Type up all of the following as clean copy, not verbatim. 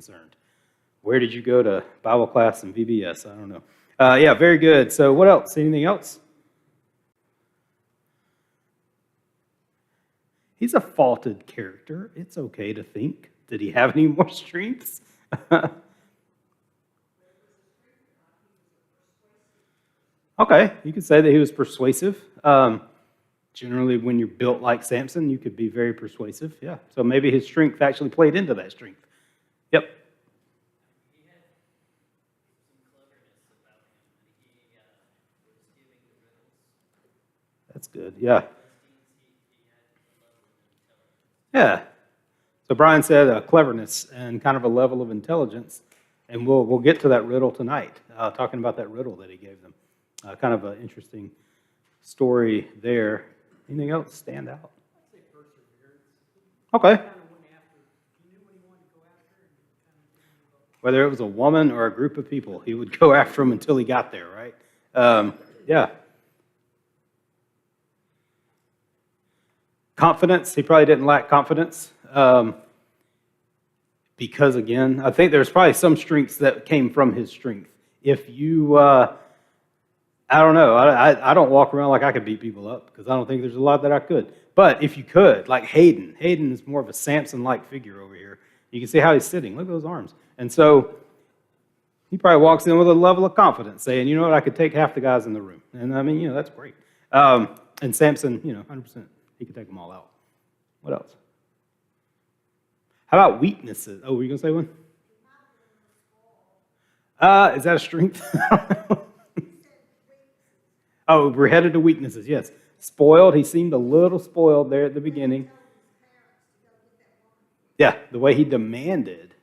concerned. Where did you go to Bible class and VBS? I don't know. Yeah, very good. So what else? Anything else? He's a faulted character. It's okay to think. Did he have any more strengths? Okay, you could say that he was persuasive. Generally, when you're built like Samson, you could be very persuasive. Yeah, so maybe his strength actually played into that strength. Yep. He had some cleverness about him. He was giving the riddles. That's good. Yeah. He had a level of intelligence. Yeah. So Brian said cleverness and kind of a level of intelligence, and we'll get to that riddle tonight, talking about that riddle that he gave them. Kind of an interesting story there. Anything else stand out? I'd say perseverance. Okay. Kind of went after, he knew what he wanted to go after, and he kind of didn't give up. Whether it was a woman or a group of people, he would go after them until he got there, right? Yeah. Confidence, he probably didn't lack confidence. Because, again, I think there's probably some strengths that came from his strength. If you, I don't know, I don't walk around like I could beat people up because I don't think there's a lot that I could. But if you could, like Hayden is more of a Samson-like figure over here. You can see how he's sitting. Look at those arms. And so he probably walks in with a level of confidence saying, you know what, I could take half the guys in the room. And I mean, that's great. And Samson, 100%, he could take them all out. What else? How about weaknesses? Oh, were you going to say one? Is that a strength? Oh, we're headed to weaknesses, yes. Spoiled, he seemed a little spoiled there at the beginning. Yeah, the way he demanded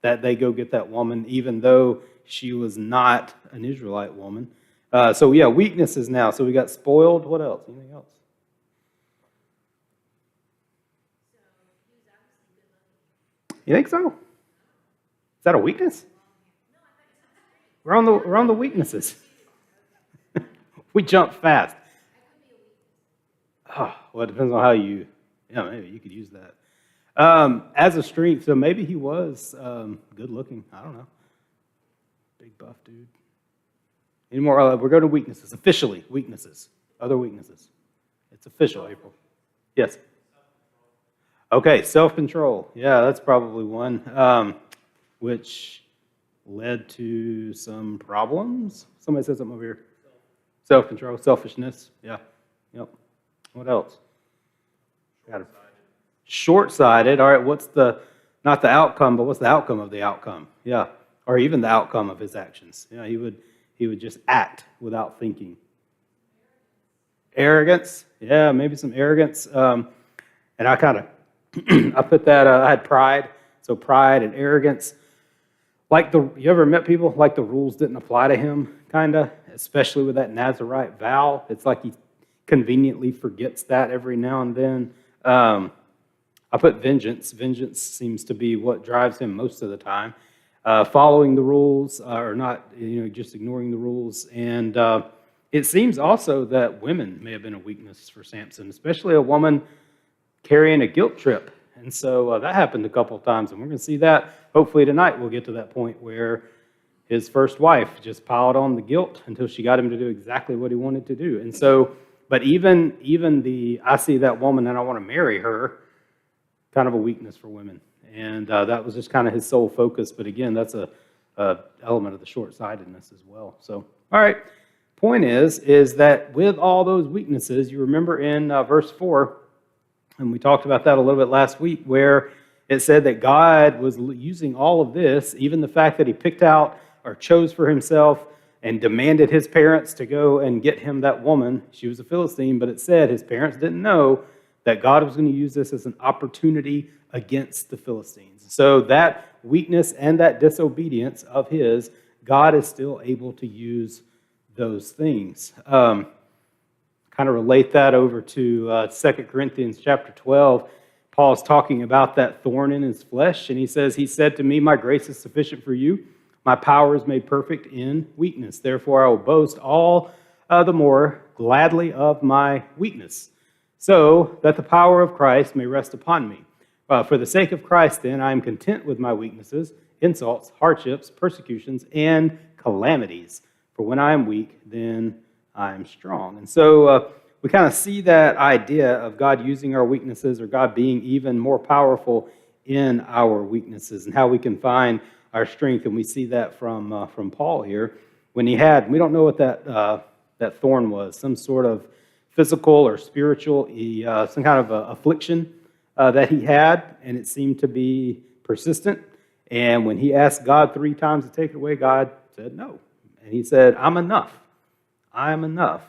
that they go get that woman, even though she was not an Israelite woman. So, yeah, weaknesses now. So we got spoiled. What else? Anything else? You think so? Is that a weakness? We're on the weaknesses. We jump fast. Oh, well, it depends on how you. Yeah, maybe you could use that as a strength. So maybe he was good looking. I don't know. Big buff dude. Any more? We're going to weaknesses. Officially, weaknesses. Other weaknesses. It's official, April. Yes. Okay, self-control. Yeah, that's probably one, which led to some problems. Somebody said something over here. Self-control, selfishness. Yeah. Yep. What else? Got it. Short-sighted. All right, not the outcome, but what's the outcome of the outcome? Yeah. Or even the outcome of his actions. Yeah, he would just act without thinking. Arrogance. Yeah, maybe some arrogance. And I kind of I put that, I had pride. So pride and arrogance. You ever met people like the rules didn't apply to him, kind of, especially with that Nazirite vow. It's like he conveniently forgets that every now and then. I put vengeance. Vengeance seems to be what drives him most of the time. Following the rules or not, just ignoring the rules. And it seems also that women may have been a weakness for Samson, especially a woman carrying a guilt trip. And so that happened a couple of times, and we're going to see that. Hopefully tonight we'll get to that point where his first wife just piled on the guilt until she got him to do exactly what he wanted to do. And so, but even I see that woman and I want to marry her, kind of a weakness for women. And that was just kind of his sole focus. But again, that's a element of the short-sightedness as well. So, all right. Point is that with all those weaknesses, you remember in verse 4, and we talked about that a little bit last week, where it said that God was using all of this, even the fact that he picked out or chose for himself and demanded his parents to go and get him that woman. She was a Philistine, but it said his parents didn't know that God was going to use this as an opportunity against the Philistines. So that weakness and that disobedience of his, God is still able to use those things. Kind of relate that over to 2 Corinthians chapter 12. Paul's talking about that thorn in his flesh, and he said to me, my grace is sufficient for you. My power is made perfect in weakness. Therefore, I will boast all the more gladly of my weakness, so that the power of Christ may rest upon me. For the sake of Christ, then, I am content with my weaknesses, insults, hardships, persecutions, and calamities. For when I am weak, then I am strong. And so we kind of see that idea of God using our weaknesses or God being even more powerful in our weaknesses and how we can find our strength. And we see that from Paul here. When he had, we don't know what that thorn was, some sort of physical or spiritual, some kind of affliction that he had, and it seemed to be persistent. And when he asked God 3 times to take it away, God said no. And he said, I'm enough. I am enough.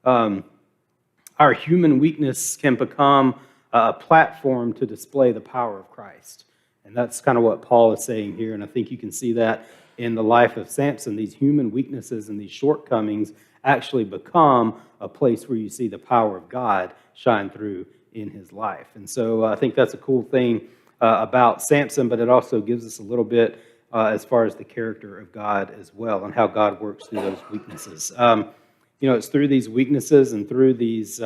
Our human weakness can become a platform to display the power of Christ. And that's kind of what Paul is saying here. And I think you can see that in the life of Samson. These human weaknesses and these shortcomings actually become a place where you see the power of God shine through in his life. And so I think that's a cool thing about Samson, but it also gives us a little bit as far as the character of God as well and how God works through those weaknesses. It's through these weaknesses and through these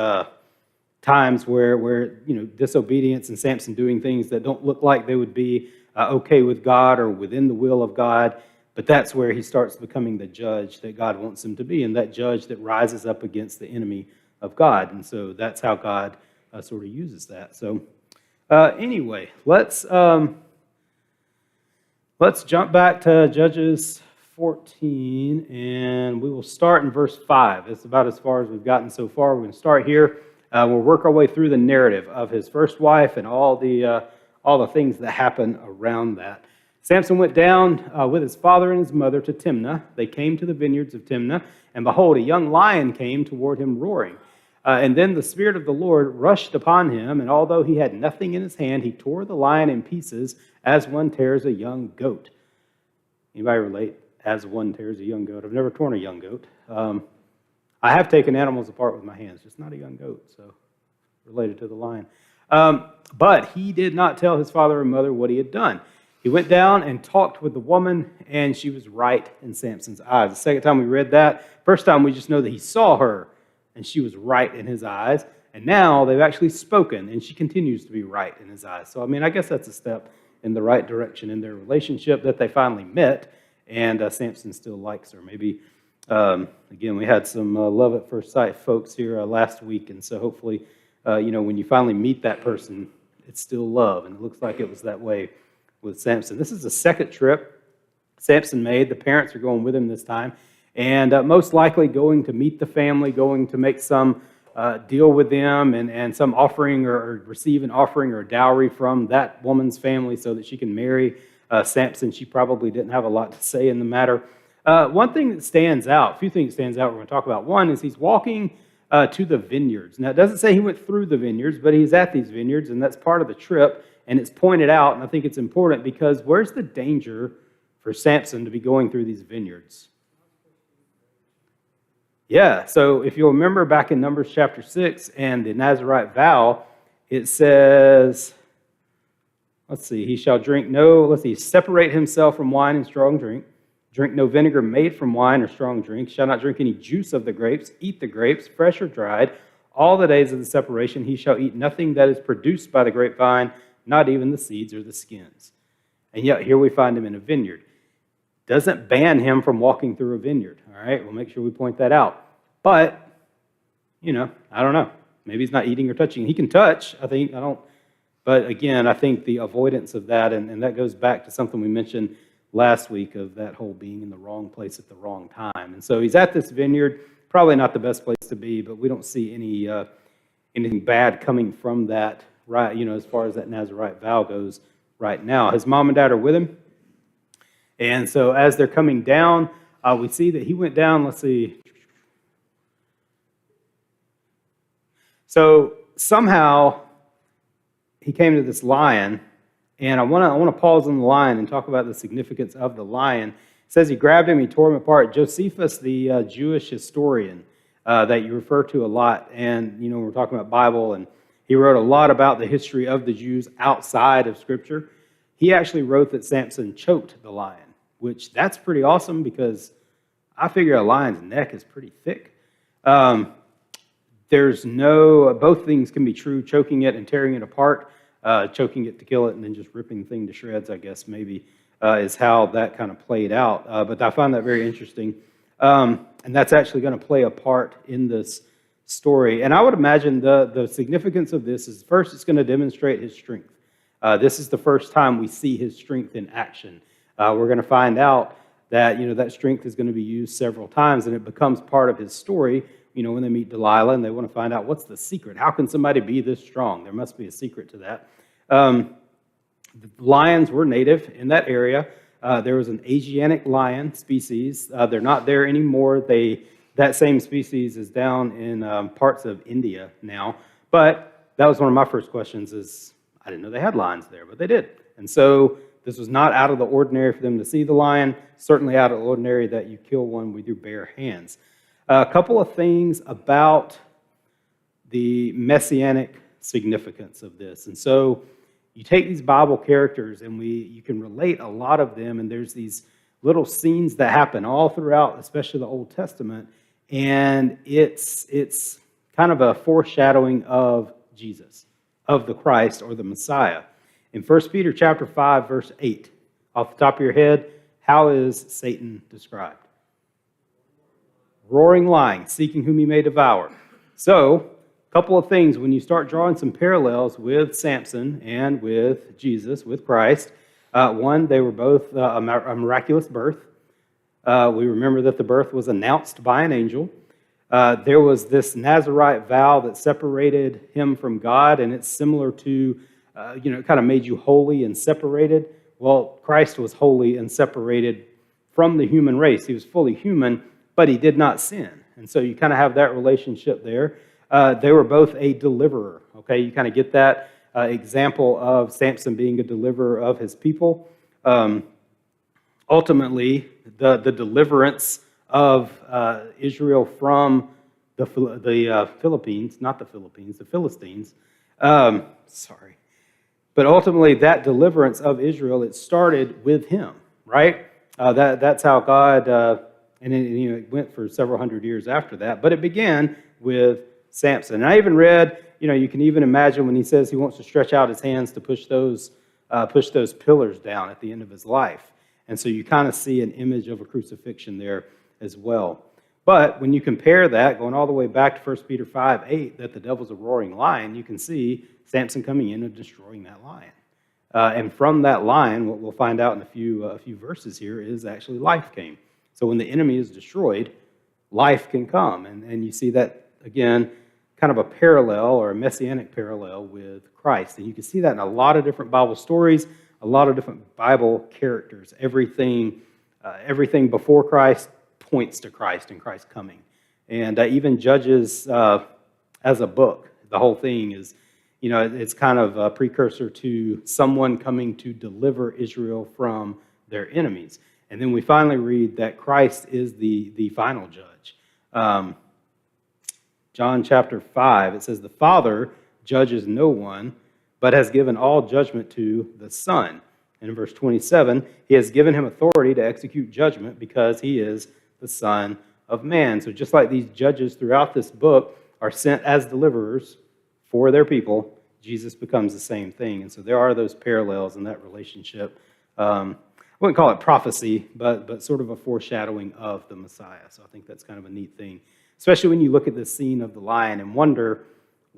times where disobedience and Samson doing things that don't look like they would be okay with God or within the will of God, but that's where he starts becoming the judge that God wants him to be, and that judge that rises up against the enemy of God. And so that's how God sort of uses that. So anyway, let's jump back to Judges 14, and we will start in verse 5. It's about as far as we've gotten so far. We're going to start here. We'll work our way through the narrative of his first wife and all the things that happen around that. Samson went down with his father and his mother to Timnah. They came to the vineyards of Timnah, and behold, a young lion came toward him roaring. And then the Spirit of the Lord rushed upon him, and although he had nothing in his hand, he tore the lion in pieces as one tears a young goat. Anybody relate? As one tears a young goat. I've never torn a young goat. I have taken animals apart with my hands, just not a young goat, so related to the lion. But he did not tell his father and mother what he had done. He went down and talked with the woman, and she was right in Samson's eyes. The second time we read that, first time we just know that he saw her, and she was right in his eyes. And now they've actually spoken, and she continues to be right in his eyes. So, I guess that's a step in the right direction in their relationship, that they finally met, and Samson still likes her. Maybe, again, we had some love at first sight folks here last week, and so hopefully, when you finally meet that person, it's still love, and it looks like it was that way with Samson. This is the second trip Samson made. The parents are going with him this time, and most likely going to meet the family, going to make some deal with them and some offering or receive an offering or a dowry from that woman's family so that she can marry Samson. She probably didn't have a lot to say in the matter. One thing that stands out, a few things stands out we're going to talk about. One is he's walking to the vineyards. Now, it doesn't say he went through the vineyards, but he's at these vineyards, and that's part of the trip, and it's pointed out, and I think it's important because where's the danger for Samson to be going through these vineyards? Yeah, so if you'll remember back in Numbers chapter 6 and the Nazirite vow, it says, separate himself from wine and strong drink, drink no vinegar made from wine or strong drink, shall not drink any juice of the grapes, eat the grapes, fresh or dried. All the days of the separation he shall eat nothing that is produced by the grapevine, not even the seeds or the skins. And yet here we find him in a vineyard. Doesn't ban him from walking through a vineyard. All right, we'll make sure we point that out. But, I don't know. Maybe he's not eating or touching. He can touch, But again, I think the avoidance of that, and that goes back to something we mentioned last week of that whole being in the wrong place at the wrong time. And so he's at this vineyard, probably not the best place to be, but we don't see anything bad coming from that, right? As far as that Nazirite vow goes right now. His mom and dad are with him. And so as they're coming down, we see that he went down, So somehow he came to this lion, and I want to pause on the lion and talk about the significance of the lion. It says he grabbed him, he tore him apart. Josephus, the Jewish historian that you refer to a lot, and we're talking about Bible, and he wrote a lot about the history of the Jews outside of Scripture. He actually wrote that Samson choked the lion, which that's pretty awesome because I figure a lion's neck is pretty thick. Both things can be true, choking it and tearing it apart, choking it to kill it and then just ripping the thing to shreds, I guess, maybe. is how that kind of played out. But I find that very interesting. And that's actually going to play a part in this story. And I would imagine the significance of this is, first, it's going to demonstrate his strength. This is the first time we see his strength in action. We're going to find out that, that strength is going to be used several times, and it becomes part of his story, when they meet Delilah and they want to find out what's the secret. How can somebody be this strong? There must be a secret to that. The lions were native in that area. There was an Asiatic lion species. They're not there anymore. That same species is down in parts of India now. But that was one of my first questions is, I didn't know they had lions there, but they did. And so this was not out of the ordinary for them to see the lion, certainly out of the ordinary that you kill one with your bare hands. A couple of things about the messianic significance of this. And so you take these Bible characters and you can relate a lot of them, and there's these little scenes that happen all throughout, especially the Old Testament, and it's kind of a foreshadowing of Jesus, of the Christ or the Messiah. In 1 Peter chapter 5, verse 8, off the top of your head, how is Satan described? Roaring lion, seeking whom he may devour. So, a couple of things. When you start drawing some parallels with Samson and with Jesus, with Christ, one, they were both a miraculous birth. We remember that the birth was announced by an angel. There was this Nazirite vow that separated him from God, and it's similar to, it kind of made you holy and separated. Well, Christ was holy and separated from the human race. He was fully human, but he did not sin. And so you kind of have that relationship there. They were both a deliverer, okay? You kind of get that example of Samson being a deliverer of his people. Ultimately, the deliverance of Israel from the Philippines, not the Philippines, the Philistines. But ultimately, that deliverance of Israel, it started with him, right? That's how God... And it went for several hundred years after that. But it began with Samson. And I even read, you can even imagine when he says he wants to stretch out his hands to push those pillars down at the end of his life. And so you kind of see an image of a crucifixion there as well. But when you compare that, going all the way back to 1 Peter 5:8, that the devil's a roaring lion, you can see Samson coming in and destroying that lion. And from that lion, what we'll find out in a few verses here is actually life came. So when the enemy is destroyed, life can come. And you see that, again, kind of a parallel or a messianic parallel with Christ. And you can see that in a lot of different Bible stories, a lot of different Bible characters. Everything before Christ points to Christ and Christ coming. And even Judges as a book, the whole thing is, it's kind of a precursor to someone coming to deliver Israel from their enemies. And then we finally read that Christ is the final judge. John chapter 5, it says, the Father judges no one, but has given all judgment to the Son. And in verse 27, he has given him authority to execute judgment because he is the Son of Man. So just like these judges throughout this book are sent as deliverers for their people, Jesus becomes the same thing. And so there are those parallels in that relationship. I wouldn't call it prophecy, but sort of a foreshadowing of the Messiah. So I think that's kind of a neat thing, especially when you look at this scene of the lion and wonder,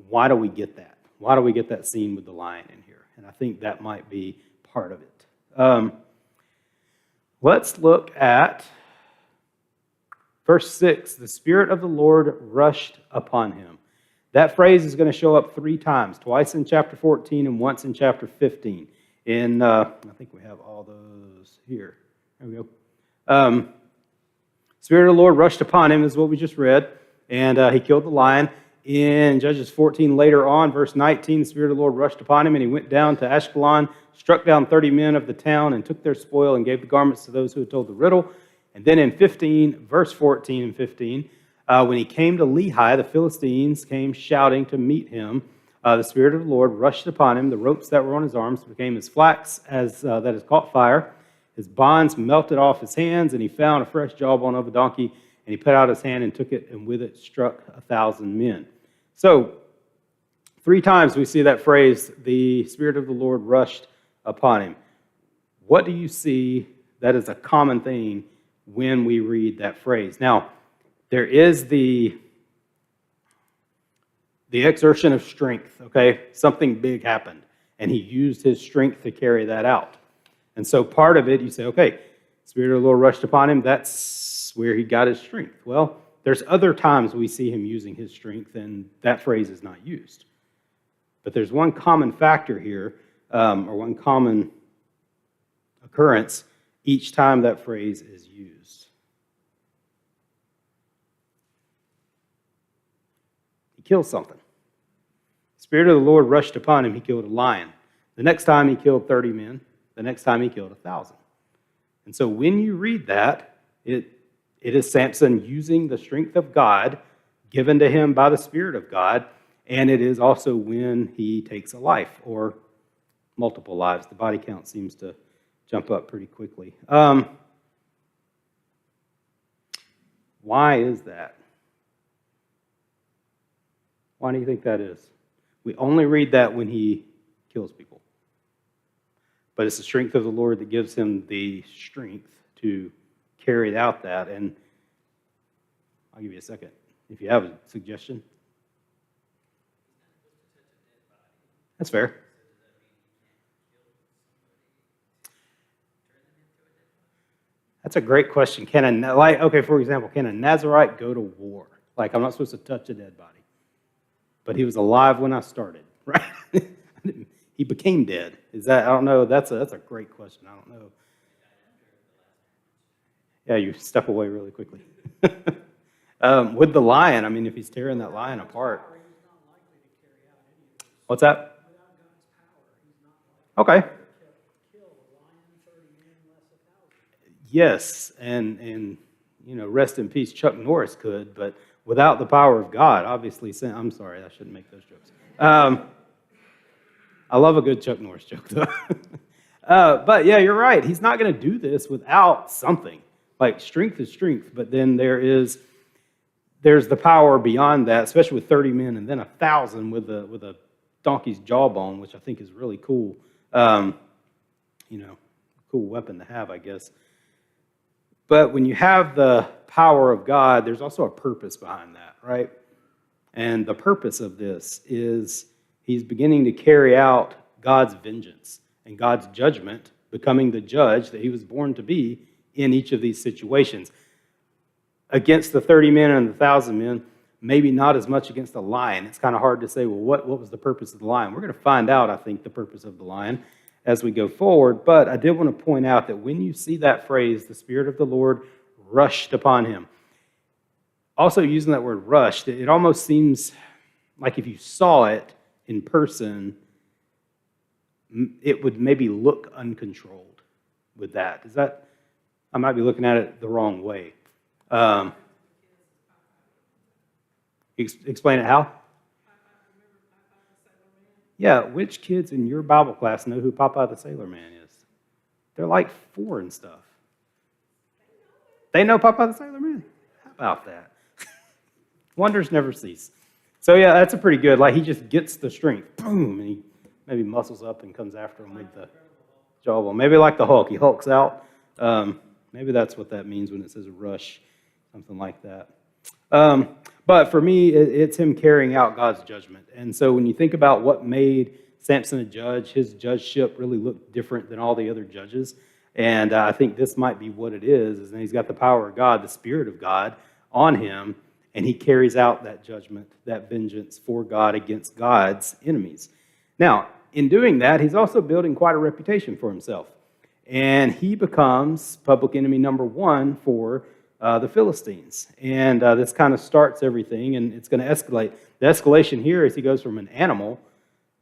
why do we get that? Why do we get that scene with the lion in here? And I think that might be part of it. Let's look at verse 6. The Spirit of the Lord rushed upon him. That phrase is going to show up 3 times, twice in chapter 14 and once in chapter 15. I think we have all those here. There we go. Spirit of the Lord rushed upon him is what we just read, and he killed the lion. In Judges 14, later on, verse 19, the Spirit of the Lord rushed upon him, and he went down to Ashkelon, struck down 30 men of the town, and took their spoil, and gave the garments to those who had told the riddle. And then in 15, verse 14 and 15, when he came to Lehi, the Philistines came shouting to meet him. The Spirit of the Lord rushed upon him. The ropes that were on his arms became as flax as that has caught fire. His bonds melted off his hands, and he found a fresh jawbone of a donkey, and he put out his hand and took it, and with it struck 1,000 men. So, 3 times we see that phrase, the Spirit of the Lord rushed upon him. What do you see that is a common thing when we read that phrase? Now, there is the exertion of strength, okay? Something big happened, and he used his strength to carry that out. And so part of it, you say, okay, Spirit of the Lord rushed upon him. That's where he got his strength. Well, there's other times we see him using his strength, and that phrase is not used. But there's one common factor here, or one common occurrence each time that phrase is used. He kills something. The Spirit of the Lord rushed upon him. He killed a lion. The next time he killed 30 men. The next time he killed 1,000. And so when you read that, it is Samson using the strength of God given to him by the Spirit of God, and it is also when he takes a life or multiple lives. The body count seems to jump up pretty quickly. Why is that? Why do you think that is? We only read that when he kills people. But it's the strength of the Lord that gives him the strength to carry out that. And I'll give you a second if you have a suggestion. That's fair. That's a great question. For example, can a Nazirite go to war? Like, I'm not supposed to touch a dead body. But he was alive when I started, right? He became dead. I don't know. That's a great question. I don't know. Yeah, you step away really quickly. With the lion, I mean, if he's tearing that lion apart. What's that? Okay. Yes, and rest in peace, Chuck Norris could, but without the power of God, obviously, I'm sorry, I shouldn't make those jokes. I love a good Chuck Norris joke, though. But yeah, you're right. He's not going to do this without something. Like, strength is strength, but then there's the power beyond that, especially with 30 men and then 1,000 with a donkey's jawbone, which I think is really cool. Cool weapon to have, I guess. But when you have the power of God, there's also a purpose behind that, right? And the purpose of this is he's beginning to carry out God's vengeance and God's judgment, becoming the judge that he was born to be in each of these situations. Against the 30 men and the 1,000 men, maybe not as much against the lion. It's kind of hard to say, well, what was the purpose of the lion? We're going to find out, I think, the purpose of the lion as we go forward. But I did want to point out that when you see that phrase, the Spirit of the Lord rushed upon him, also using that word rushed, it almost seems like if you saw it in person, it would maybe look uncontrolled with that. I might be looking at it the wrong way. Explain it how? Yeah, which kids in your Bible class know who Popeye the Sailor Man is? They're like 4 and stuff. They know Popeye the Sailor Man? How about that? Wonders never cease. So yeah, that's a pretty good, like he just gets the strength, boom, and he maybe muscles up and comes after him with the jawbone. Maybe like the Hulk, he hulks out. Maybe that's what that means when it says rush, something like that. But for me, it's him carrying out God's judgment. And so when you think about what made Samson a judge, his judgeship really looked different than all the other judges. And I think this might be what it is that he's got the power of God, the Spirit of God on him, and he carries out that judgment, that vengeance for God against God's enemies. Now, in doing that, he's also building quite a reputation for himself. And he becomes public enemy number 1 for the Philistines. And this kind of starts everything, and it's going to escalate. The escalation here is he goes from an animal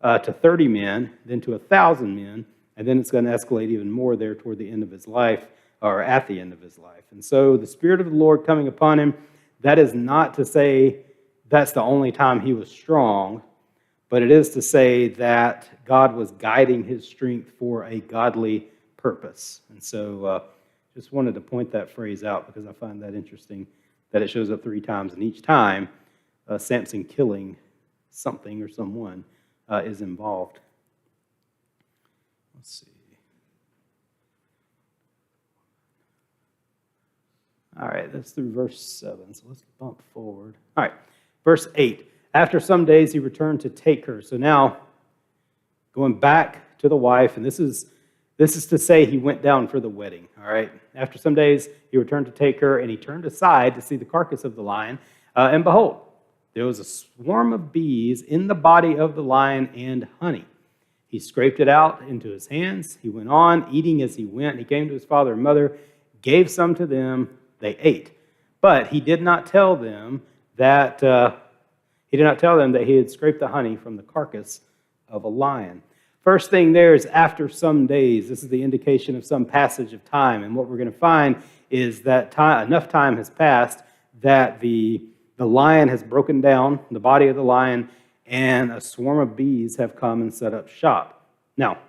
to 30 men, then to 1,000 men, and then it's going to escalate even more there toward the end of his life, or at the end of his life. And so the Spirit of the Lord coming upon him, that is not to say that's the only time he was strong, but it is to say that God was guiding his strength for a godly purpose. And so just wanted to point that phrase out because I find that interesting that it shows up 3 times, and each time Samson killing something or someone is involved. Let's see. All right, that's through verse 7, so let's bump forward. All right, verse 8. After some days he returned to take her. So now, going back to the wife, and this is to say he went down for the wedding, all right? After some days he returned to take her, and he turned aside to see the carcass of the lion, and behold, there was a swarm of bees in the body of the lion and honey. He scraped it out into his hands. He went on, eating as he went. He came to his father and mother, gave some to them. They ate. But he did not tell them that he had scraped the honey from the carcass of a lion. First thing there is after some days. This is the indication of some passage of time. And what we're going to find is that enough time has passed that the lion has broken down, the body of the lion, and a swarm of bees have come and set up shop. Now,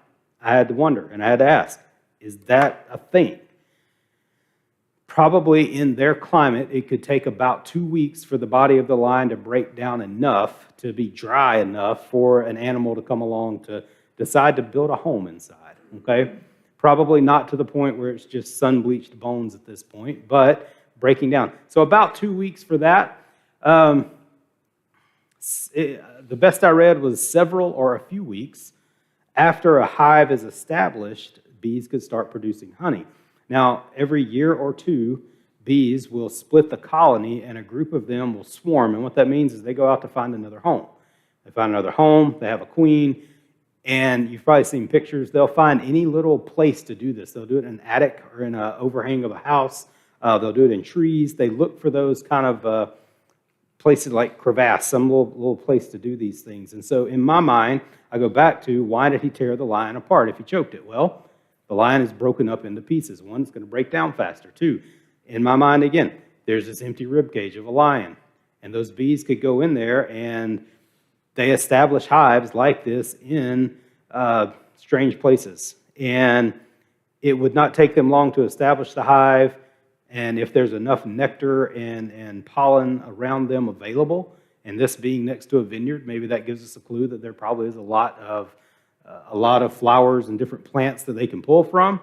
I had to wonder, and I had to ask, is that a thing? Probably in their climate, it could take about 2 weeks for the body of the lion to break down enough to be dry enough for an animal to come along to decide to build a home inside, okay? Probably not to the point where it's just sun-bleached bones at this point, but breaking down. So about 2 weeks for that. The best I read was several or a few weeks. After a hive is established, bees could start producing honey. Now, every year or two, bees will split the colony and a group of them will swarm. And what that means is they go out to find another home. They find another home, they have a queen, and you've probably seen pictures. They'll find any little place to do this. They'll do it in an attic or in an overhang of a house. They'll do it in trees. They look for those kind of places like crevasse, some little place to do these things. And so in my mind, I go back to, why did he tear the lion apart if he choked it? Well, the lion is broken up into pieces. One, it's going to break down faster. Two, in my mind, again, there's this empty rib cage of a lion. And those bees could go in there and they establish hives like this in strange places. And it would not take them long to establish the hive. And if there's enough nectar and pollen around them available, and this being next to a vineyard, maybe that gives us a clue that there probably is a lot of flowers and different plants that they can pull from,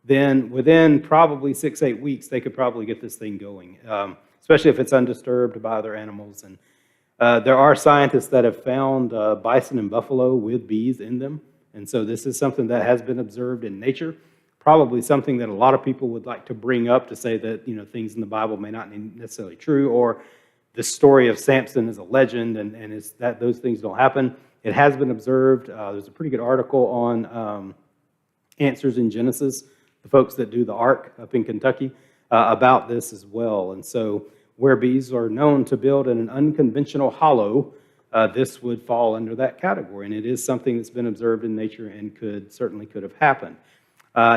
then within probably 6-8 weeks, they could probably get this thing going, especially if it's undisturbed by other animals. And there are scientists that have found bison and buffalo with bees in them. And so this is something that has been observed in nature, probably something that a lot of people would like to bring up to say that, things in the Bible may not be necessarily true, or the story of Samson is a legend and it's that those things don't happen. It has been observed. There's a pretty good article on Answers in Genesis, the folks that do the Ark up in Kentucky, about this as well. And so where bees are known to build in an unconventional hollow, this would fall under that category. And it is something that's been observed in nature and certainly could have happened.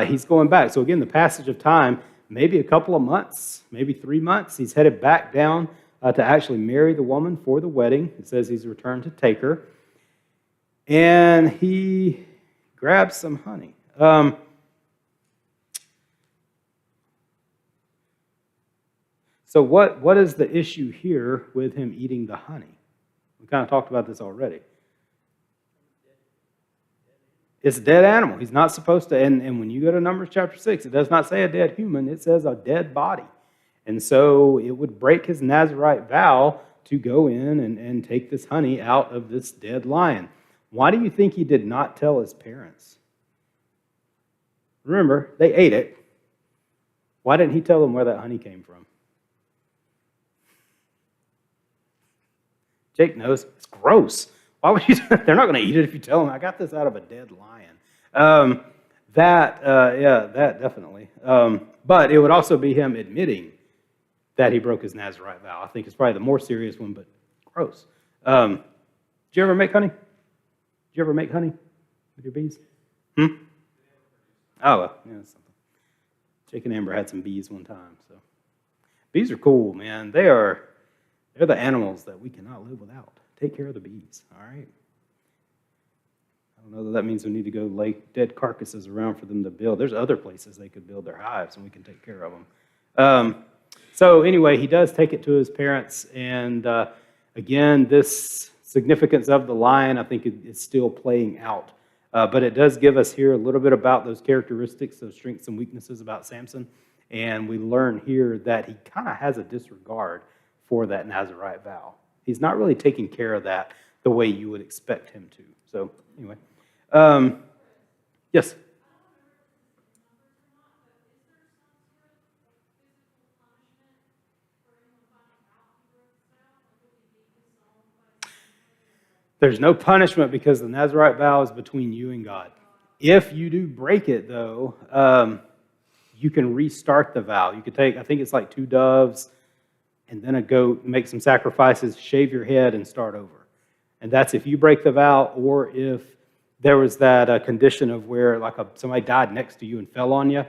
He's going back. So again, the passage of time, maybe a couple of months, maybe 3 months. He's headed back down to actually marry the woman for the wedding. It says he's returned to take her. And he grabs some honey. So what is the issue here with him eating the honey? We kind of talked about this already. It's a dead animal. He's not supposed to, and when you go to Numbers chapter 6, it does not say a dead human, it says a dead body. And so it would break his Nazirite vow to go in and take this honey out of this dead lion. Why do you think he did not tell his parents? Remember, they ate it. Why didn't he tell them where that honey came from? Jake knows. It's gross. Why would you? They're not going to eat it if you tell them, I got this out of a dead lion. That definitely. But it would also be him admitting that he broke his Nazirite vow. I think it's probably the more serious one, but gross. Did you ever make honey? Did you ever make honey with your bees? Oh, well, yeah, that's something. Jake and Amber had some bees one time. So bees are cool, man. They're the animals that we cannot live without. Take care of the bees, all right? I don't know that means we need to go lay dead carcasses around for them to build. There's other places they could build their hives, and we can take care of them. So anyway, he does take it to his parents, and again, this significance of the lion, I think, is still playing out. But it does give us here a little bit about those characteristics, those strengths and weaknesses about Samson. And we learn here that he kind of has a disregard for that Nazirite vow. He's not really taking care of that the way you would expect him to. So anyway, yes? There's no punishment because the Nazirite vow is between you and God. If you do break it, though, you can restart the vow. You could take, I think it's like 2 doves and then a goat, make some sacrifices, shave your head, and start over. And that's if you break the vow, or if there was that condition of where like somebody died next to you and fell on you,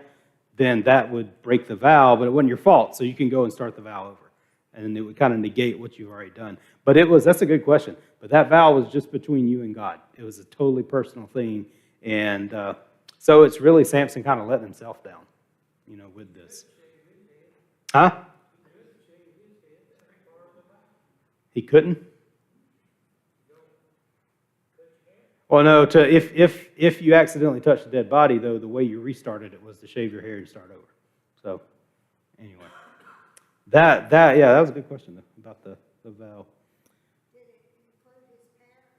then that would break the vow, but it wasn't your fault, so you can go and start the vow over. And it would kind of negate what you've already done. But that's a good question. But that vow was just between you and God. It was a totally personal thing. And so it's really Samson kind of letting himself down, with this. Huh? He couldn't? Well, no, if you accidentally touched a dead body, though, the way you restarted it was to shave your hair and start over. So, anyway. That was a good question, though, about the vow. Did it include his parents?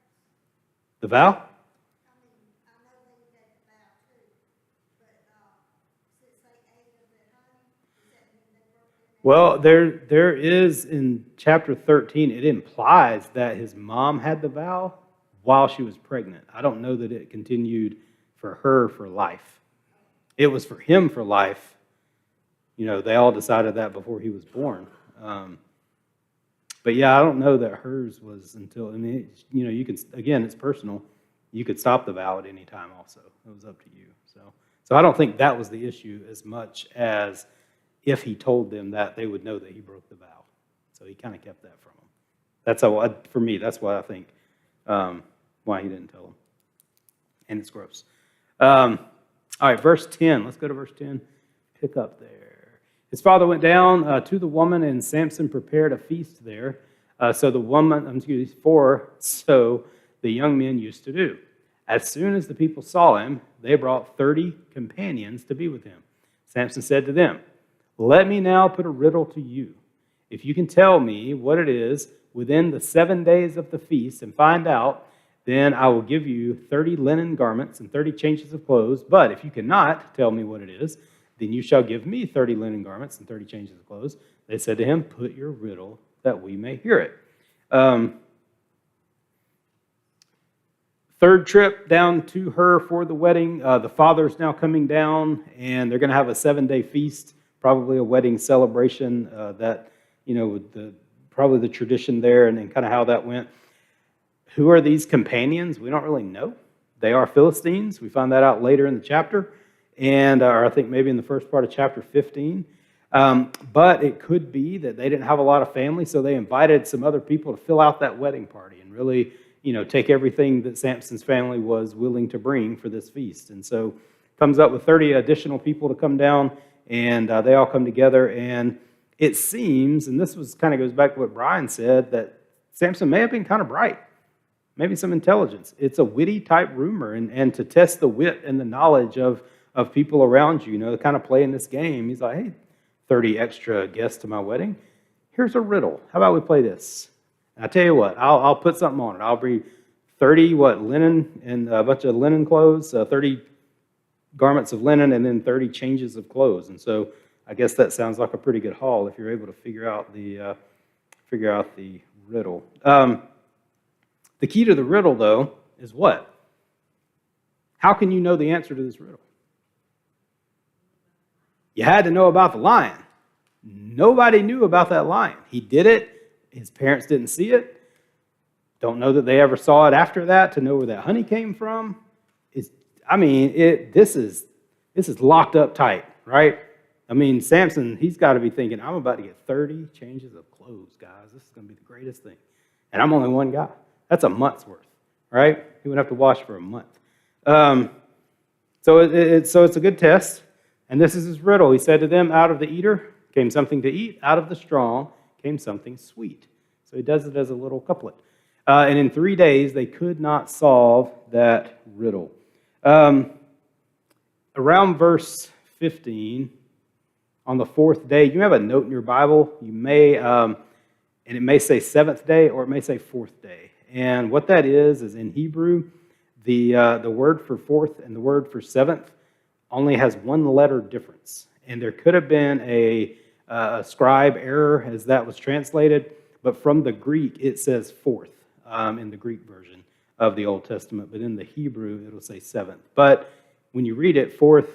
The vow? I know they did the vow too, but since they ate of the honey, does that mean they broke it? Well, there is in chapter 13, it implies that his mom had the vow while she was pregnant. I don't know that it continued for her for life. It was for him for life. They all decided that before he was born. But yeah, I don't know that hers was until, you can, again, it's personal. You could stop the vow at any time also. It was up to you. So I don't think that was the issue as much as if he told them that, they would know that he broke the vow. So he kind of kept that from them. That's how, for me, that's why I think why he didn't tell them. And it's gross. All right, verse 10. Let's go to verse 10. Pick up there. His father went down to the woman, and Samson prepared a feast there. So the young men used to do. As soon as the people saw him, they brought 30 companions to be with him. Samson said to them, "Let me now put a riddle to you. If you can tell me what it is within the 7 days of the feast and find out, then I will give you 30 linen garments and 30 changes of clothes. But if you cannot tell me what it is, then you shall give me 30 linen garments and 30 changes of clothes." They said to him, "Put your riddle that we may hear it." Third trip down to her for the wedding. The father's now coming down, and they're going to have a 7-day feast, probably a wedding celebration that, with probably the tradition there and kind of how that went. Who are these companions? We don't really know. They are Philistines. We find that out later in the chapter, or I think maybe in the first part of chapter 15. But it could be that they didn't have a lot of family, so they invited some other people to fill out that wedding party and really, take everything that Samson's family was willing to bring for this feast. And so comes up with 30 additional people to come down, and they all come together. And it seems, and this kind of goes back to what Brian said, that Samson may have been kind of bright. Maybe some intelligence. It's a witty type rumor, and to test the wit and the knowledge of people around you, to kind of play in this game. He's like, "Hey, 30 extra guests to my wedding. Here's a riddle. How about we play this? And I tell you what, I'll put something on it. I'll bring 30 linen and a bunch of linen clothes, 30 garments of linen, and then 30 changes of clothes." And so I guess that sounds like a pretty good haul if you're able to figure out the riddle. The key to the riddle, though, is what? How can you know the answer to this riddle? You had to know about the lion. Nobody knew about that lion. He did it. His parents didn't see it. Don't know that they ever saw it after that to know where that honey came from. This is locked up tight, right? Samson, he's got to be thinking, I'm about to get 30 changes of clothes, guys. This is going to be the greatest thing. And I'm only one guy. That's a month's worth, right? He would have to wash for a month. So it's a good test. And this is his riddle. He said to them, "Out of the eater came something to eat. Out of the strong came something sweet." So he does it as a little couplet. And in 3 days, they could not solve that riddle. Around verse 15, on the fourth day. You have a note in your Bible. You may, and it may say seventh day or it may say fourth day. And what that is in Hebrew, the word for fourth and the word for seventh only has one letter difference. And there could have been a scribe error as that was translated, but from the Greek, it says fourth in the Greek version of the Old Testament, but in the Hebrew, it'll say seventh. But when you read it, fourth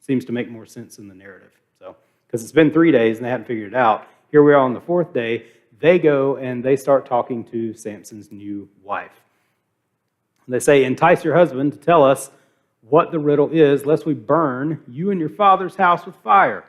seems to make more sense in the narrative. So, because it's been 3 days and they hadn't figured it out. Here we are on the fourth day. They go and they start talking to Samson's new wife. They say, entice your husband to tell us what the riddle is, lest we burn you and your father's house with fire.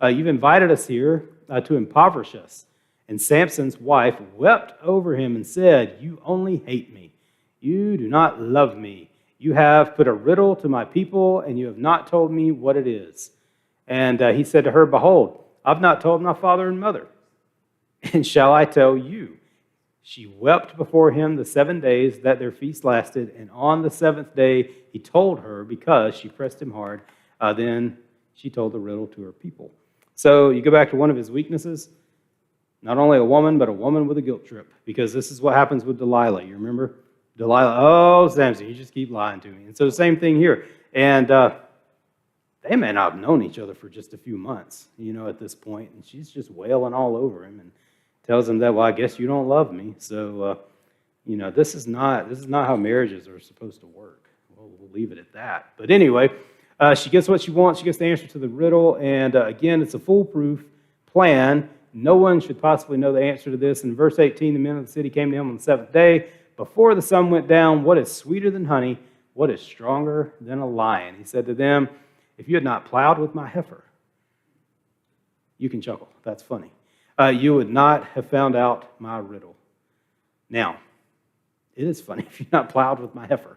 You've invited us here to impoverish us. And Samson's wife wept over him and said, you only hate me. You do not love me. You have put a riddle to my people, and you have not told me what it is. And he said to her, behold, I've not told my father and mother. And shall I tell you? She wept before him the 7 days that their feast lasted, and on the seventh day he told her, because she pressed him hard. Then she told the riddle to her people. So you go back to one of his weaknesses, not only a woman, but a woman with a guilt trip, because this is what happens with Delilah. You remember? Delilah, oh, Samson, you just keep lying to me. And so the same thing here. And they may not have known each other for just a few months, at this point. And she's just wailing all over him and tells him that, well, I guess you don't love me. So, this is not how marriages are supposed to work. Well, we'll leave it at that. But anyway, she gets what she wants. She gets the answer to the riddle. And again, it's a foolproof plan. No one should possibly know the answer to this. In verse 18, the men of the city came to him on the seventh day. Before the sun went down, what is sweeter than honey? What is stronger than a lion? He said to them, if you had not plowed with my heifer, you can chuckle. That's funny. You would not have found out my riddle. Now, it is funny if you've not plowed with my heifer.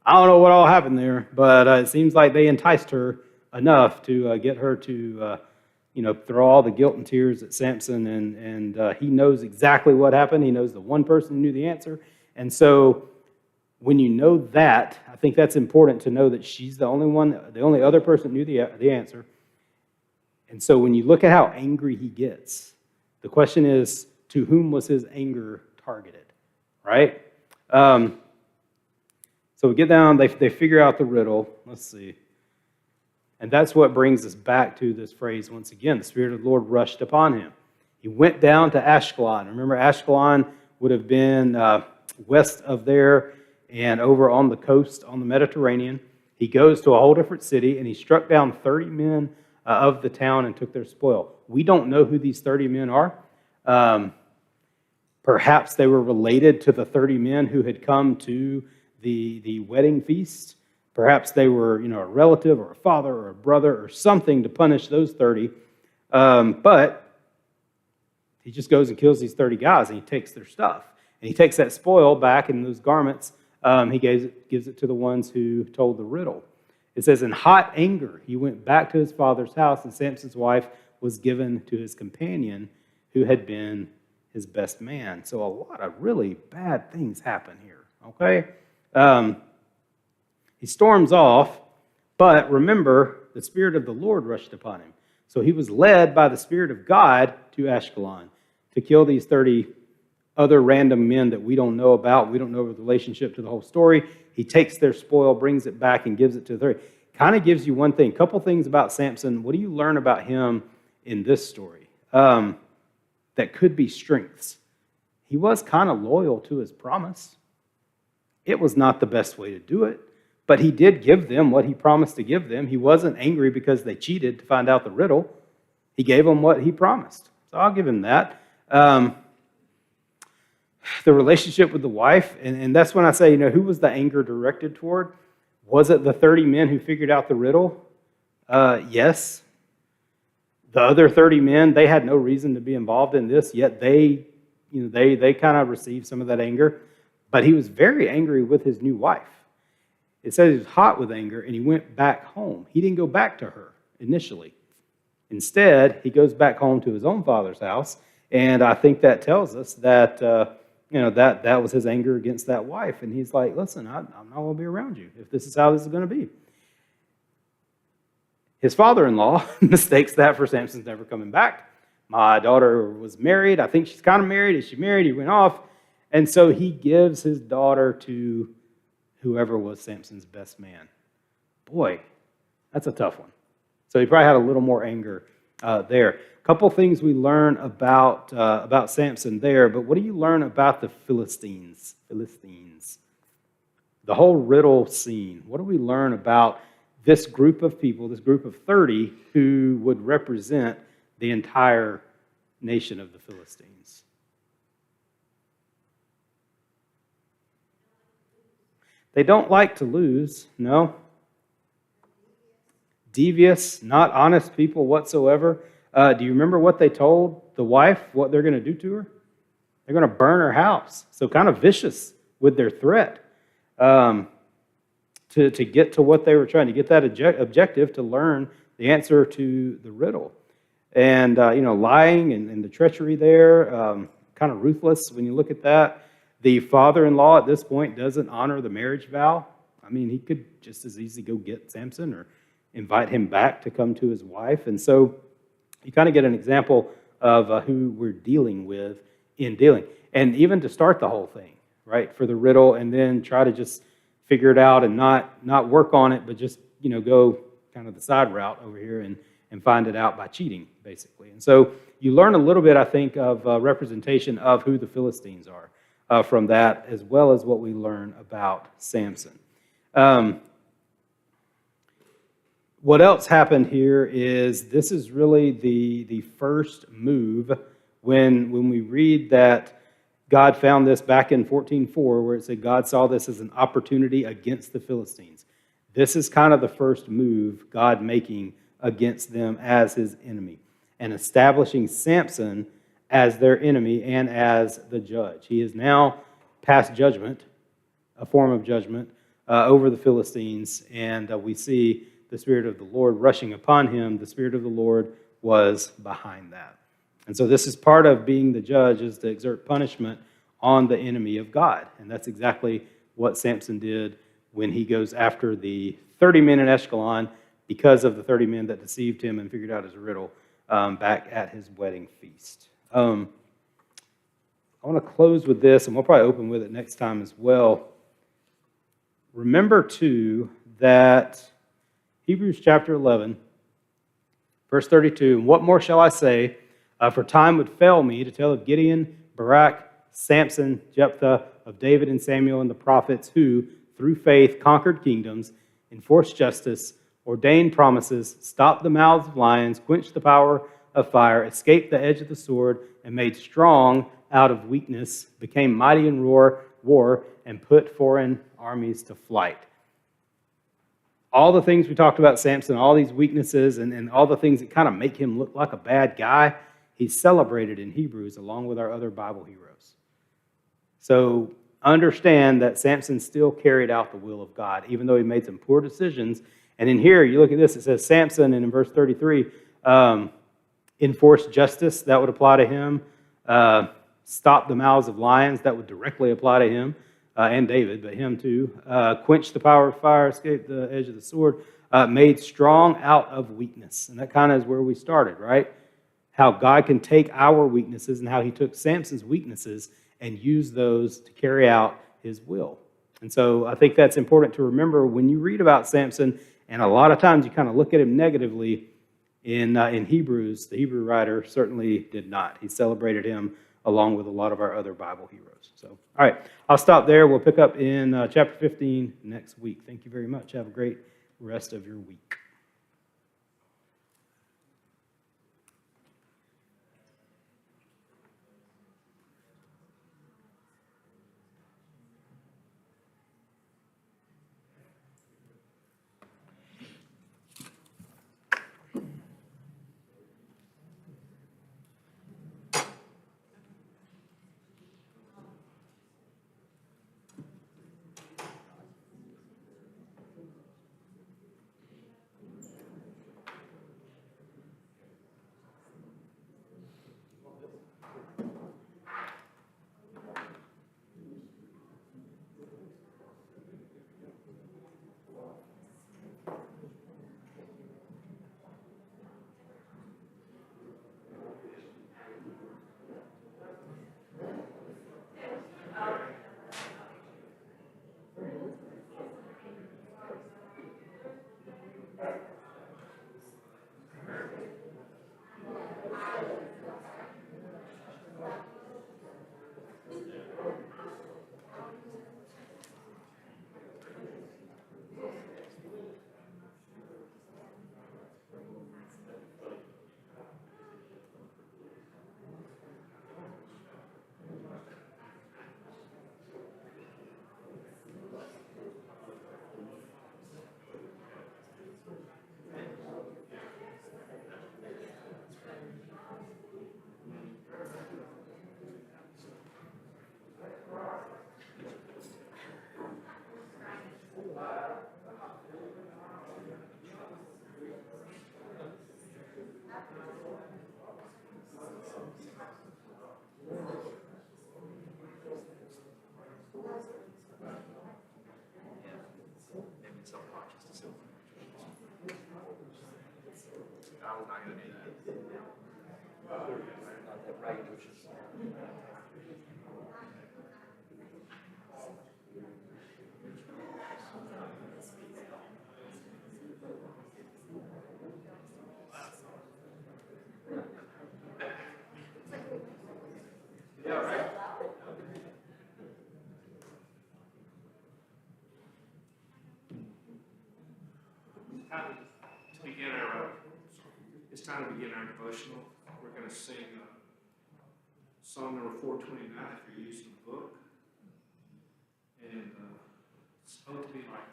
I don't know what all happened there, but it seems like they enticed her enough to get her to throw all the guilt and tears at Samson, and he knows exactly what happened. He knows the one person who knew the answer. And so when you know that, I think that's important to know that she's the only other person who knew the answer. And so when you look at how angry he gets, the question is, to whom was his anger targeted, right? So we get down, they figure out the riddle. Let's see. And that's what brings us back to this phrase once again. The Spirit of the Lord rushed upon him. He went down to Ashkelon. Remember, Ashkelon would have been west of there and over on the coast on the Mediterranean. He goes to a whole different city, and he struck down 30 men of the town and took their spoil. We don't know who these 30 men are. Perhaps they were related to the 30 men who had come to the wedding feast. Perhaps they were, a relative or a father or a brother or something to punish those 30. But he just goes and kills these 30 guys, and he takes their stuff. And he takes that spoil back in those garments. He gives it to the ones who told the riddle. It says, in hot anger, he went back to his father's house, and Samson's wife was given to his companion, who had been his best man. So a lot of really bad things happen here, okay? He storms off, but remember, the Spirit of the Lord rushed upon him. So he was led by the Spirit of God to Ashkelon to kill these 30 other random men that we don't know about. We don't know the relationship to the whole story. He takes their spoil, brings it back, and gives it to the 30. Kind of gives you one thing, a couple things about Samson. What do you learn about him in this story that could be strengths? He was kind of loyal to his promise. It was not the best way to do it, but he did give them what he promised to give them. He wasn't angry because they cheated to find out the riddle. He gave them what he promised. So I'll give him that. The relationship with the wife, and that's when I say, who was the anger directed toward? Was it the 30 men who figured out the riddle? Yes. The other 30 men, they had no reason to be involved in this, yet they kind of received some of that anger. But he was very angry with his new wife. It says he was hot with anger, and he went back home. He didn't go back to her initially. Instead, he goes back home to his own father's house, and I think that tells us that that was his anger against that wife. And he's like, listen, I'm not going to be around you if this is how this is going to be. His father-in-law mistakes that for Samson's never coming back. My daughter was married. I think she's kind of married. Is she married? He went off. And so he gives his daughter to whoever was Samson's best man. Boy, that's a tough one. So he probably had a little more anger there. A couple things we learn about Samson there, but what do you learn about the Philistines? The whole riddle scene. What do we learn about this group of people, this group of 30, who would represent the entire nation of the Philistines? They don't like to lose, no. Devious, not honest people whatsoever. Do you remember what they told the wife, what they're going to do to her? They're going to burn her house. So kind of vicious with their threat to get to what they were trying to get, that objective to learn the answer to the riddle. And, lying and the treachery there, kind of ruthless when you look at that. The father-in-law at this point doesn't honor the marriage vow. I mean, he could just as easily go get Samson or invite him back to come to his wife. And so you kind of get an example of who we're dealing with in dealing. And even to start the whole thing, right, for the riddle, and then try to just figure it out and not work on it, but just, go kind of the side route over here and find it out by cheating, basically. And so you learn a little bit, I think, of representation of who the Philistines are from that, as well as what we learn about Samson. What else happened here is this is really the first move when we read that God found this back in 14:4, where it said God saw this as an opportunity against the Philistines. This is kind of the first move God making against them as his enemy and establishing Samson as their enemy and as the judge. He is now passed judgment, a form of judgment, over the Philistines, and we see the Spirit of the Lord rushing upon him. The Spirit of the Lord was behind that. And so this is part of being the judge, is to exert punishment on the enemy of God. And that's exactly what Samson did when he goes after the 30 men in Ashkelon because of the 30 men that deceived him and figured out his riddle back at his wedding feast. I want to close with this, and we'll probably open with it next time as well. Remember, too, that Hebrews chapter 11, verse 32, "And what more shall I say? For time would fail me to tell of Gideon, Barak, Samson, Jephthah, of David and Samuel and the prophets who, through faith, conquered kingdoms, enforced justice, ordained promises, stopped the mouths of lions, quenched the power of fire, escaped the edge of the sword, and made strong out of weakness, became mighty in war, and put foreign armies to flight." All the things we talked about Samson, all these weaknesses, and all the things that kind of make him look like a bad guy, he's celebrated in Hebrews along with our other Bible heroes. So understand that Samson still carried out the will of God, even though he made some poor decisions. And in here, you look at this, it says Samson, and in verse 33, enforced justice, that would apply to him. Stop the mouths of lions, that would directly apply to him. And David, but him too. Quenched the power of fire, escaped the edge of the sword, made strong out of weakness. And that kind of is where we started, right? How God can take our weaknesses and how he took Samson's weaknesses and use those to carry out his will. And so I think that's important to remember when you read about Samson, and a lot of times you kind of look at him negatively in Hebrews. The Hebrew writer certainly did not. He celebrated him along with a lot of our other Bible heroes. So, all right, I'll stop there. We'll pick up in chapter 15 next week. Thank you very much. Have a great rest of your week. Maybe it's self-conscious to self. I was not gonna do that. Not that braggadocious. It's time to begin our devotional. We're going to sing Psalm number 429 if you're using the book. And it's supposed to be like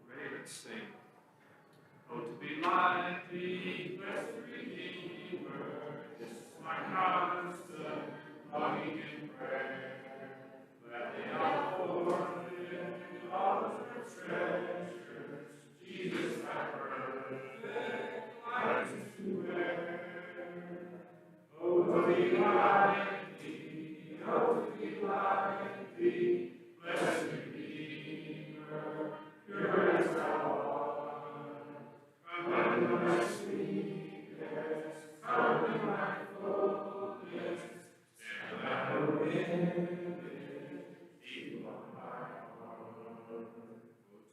ready, let's sing. Oh, to be like thee, blessed Redeemer, this is my constant longing and prayer. Gladly I'll forfeit all of my treasures, Jesus, my perfect likeness to wear. Oh, to be like thee, oh, to be like thee, blessed Redeemer, pure as thou art. Come in my sweetness, come in my fullness, stand thou in deep on my heart.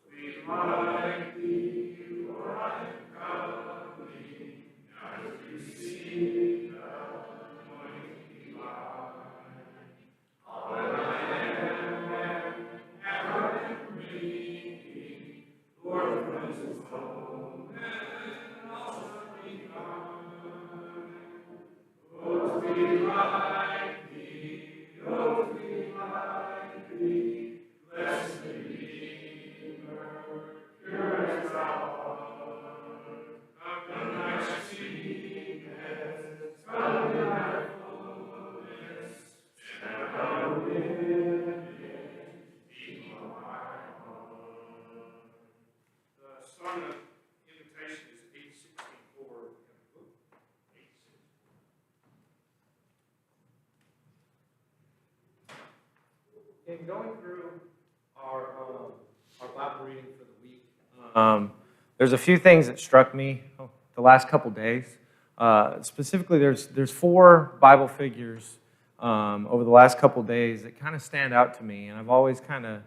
To be like thee, Lord, I am coming, now to receive the anointing divine. All that I am bringing, Lord, from this home, and also be mine. Oh, to be like thee, oh, to be like thee, blessed Redeemer, pure as thou art. Come in thy sweetness, come in thy fullness, and thou in deep on my heart. The song of invitation is 864 in the book. 864. In going through our Bible reading for the week, there's a few things that struck me the last couple days. Specifically, there's 4 Bible figures over the last couple days that kind of stand out to me, and I've always kind of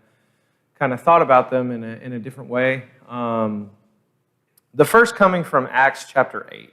thought about them in a different way. The first coming from Acts chapter 8.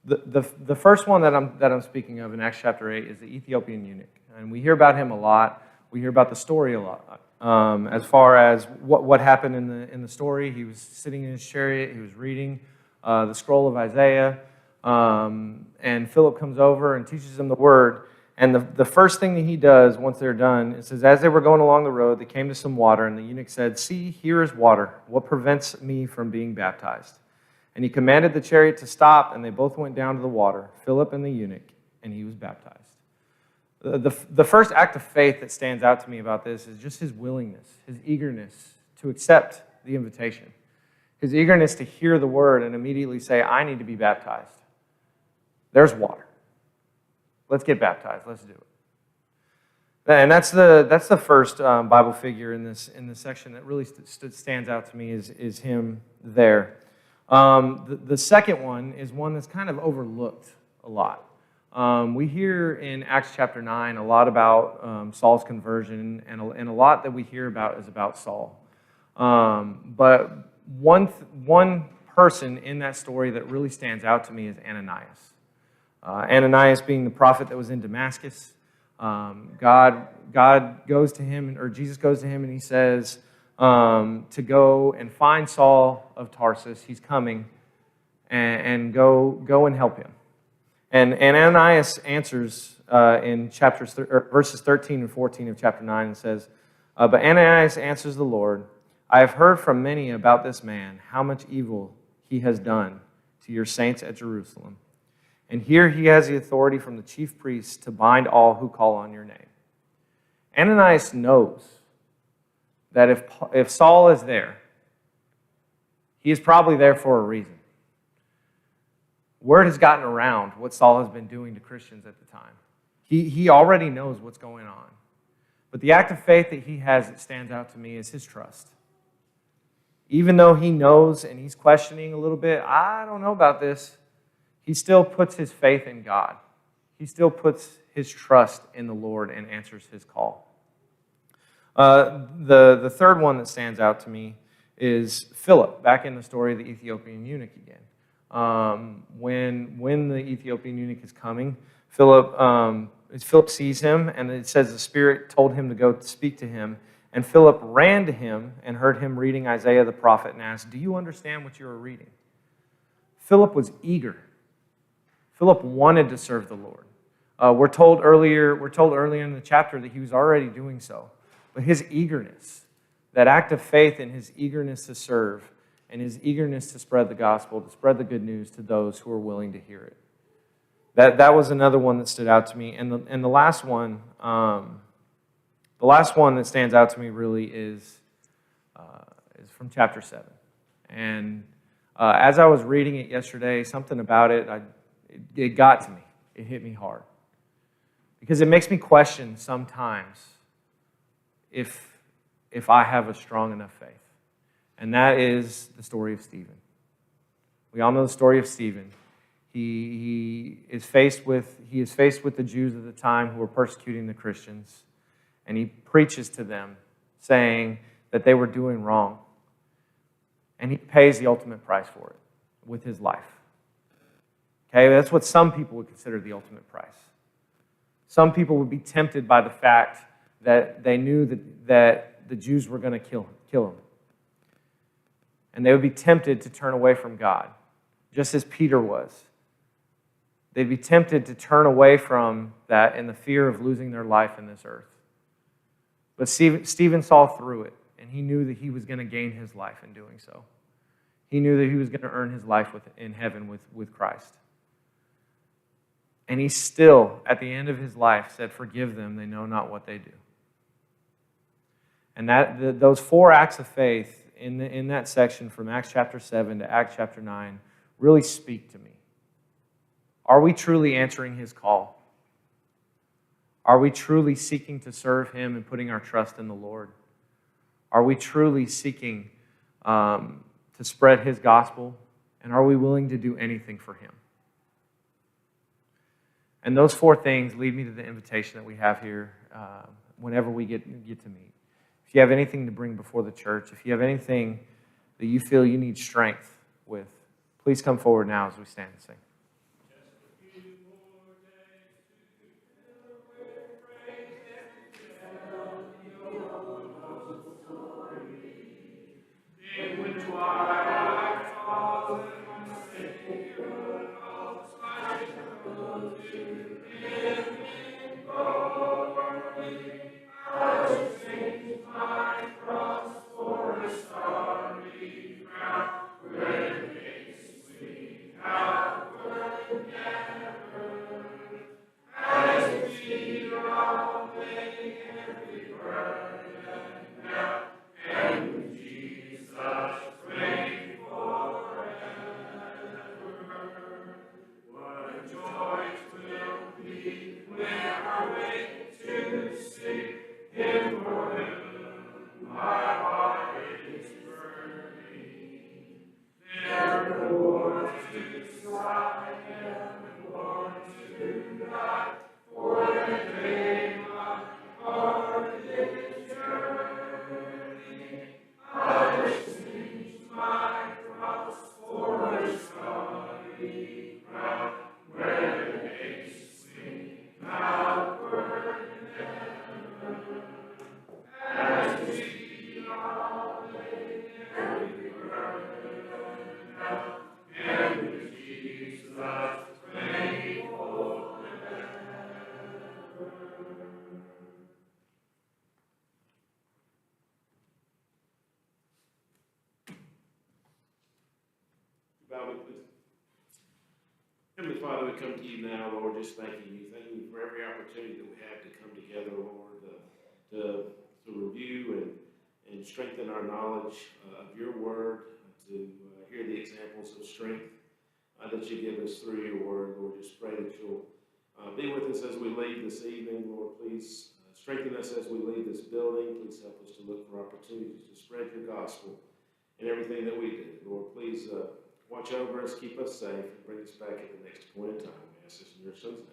The first one that I'm speaking of in Acts chapter 8 is the Ethiopian eunuch, and we hear about him a lot. We hear about the story a lot. As far as what happened in the story, he was sitting in his chariot. He was reading the scroll of Isaiah, and Philip comes over and teaches him the word. And the first thing that he does once they're done, it says, as they were going along the road, they came to some water, and the eunuch said, "See, here is water. What prevents me from being baptized?" And he commanded the chariot to stop, and they both went down to the water, Philip and the eunuch, and he was baptized. The first act of faith that stands out to me about this is just his willingness, his eagerness to accept the invitation, his eagerness to hear the word and immediately say, I need to be baptized. There's water. Let's get baptized. Let's do it. And that's the first Bible figure in this section that really stands out to me is him there. The second one is one that's kind of overlooked a lot. We hear in Acts chapter 9 a lot about Saul's conversion, and a lot that we hear about is about Saul. But one person in that story that really stands out to me is Ananias. Ananias being the prophet that was in Damascus. God goes to him, or Jesus goes to him, and he says to go and find Saul of Tarsus. He's coming, and go and help him. And Ananias answers in verses 13 and 14 of chapter 9 and says, but Ananias answers the Lord, I have heard from many about this man, how much evil he has done to your saints at Jerusalem. And here he has the authority from the chief priests to bind all who call on your name. Ananias knows that if Saul is there, he is probably there for a reason. Word has gotten around what Saul has been doing to Christians at the time. He already knows what's going on. But the act of faith that he has that stands out to me is his trust. Even though he knows and he's questioning a little bit, I don't know about this, he still puts his faith in God. He still puts his trust in the Lord and answers his call. The third one that stands out to me is Philip, back in the story of the Ethiopian eunuch again. When the Ethiopian eunuch is coming, Philip sees him, and it says the Spirit told him to go speak to him. And Philip ran to him and heard him reading Isaiah the prophet and asked, "Do you understand what you are reading?" Philip was eager. Philip wanted to serve the Lord. We're told earlier in the chapter that he was already doing so. But his eagerness, that act of faith and his eagerness to serve and his eagerness to spread the gospel, to spread the good news to those who are willing to hear it. That was another one that stood out to me. And the last one that stands out to me really is from chapter 7. And as I was reading it yesterday, something about it got to me. It hit me hard. Because it makes me question sometimes if I have a strong enough faith. And that is the story of Stephen. We all know the story of Stephen. He is faced with the Jews of the time who were persecuting the Christians, and he preaches to them, saying that they were doing wrong. And he pays the ultimate price for it with his life. Okay, that's what some people would consider the ultimate price. Some people would be tempted by the fact that they knew that the Jews were going to kill him. And they would be tempted to turn away from God, just as Peter was. They'd be tempted to turn away from that in the fear of losing their life in this earth. But Stephen saw through it, and he knew that he was going to gain his life in doing so. He knew that he was going to earn his life in heaven with Christ. And he still, at the end of his life, said, "Forgive them, they know not what they do." And those 4 acts of faith in that section from Acts chapter 7 to Acts chapter 9 really speak to me. Are we truly answering his call? Are we truly seeking to serve him and putting our trust in the Lord? Are we truly seeking to spread his gospel? And are we willing to do anything for him? And those 4 things lead me to the invitation that we have here whenever we get to meet. If you have anything to bring before the church, if you have anything that you feel you need strength with, please come forward now as we stand and sing. Heavenly Father, we come to you now, Lord, just thanking you. Thanking you for every opportunity that we have to come together, Lord, to review and strengthen our knowledge of your word, to hear the examples of strength that you give us through your word. Lord, just pray that you'll be with us as we leave this evening. Lord, please strengthen us as we leave this building. Please help us to look for opportunities to spread your gospel in everything that we do. Lord, please watch over us, keep us safe, and bring us back at the next point in time. We ask this in your son's name.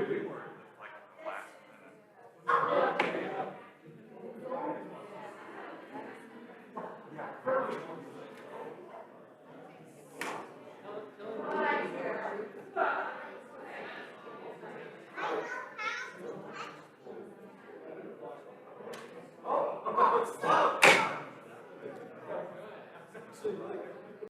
We weren't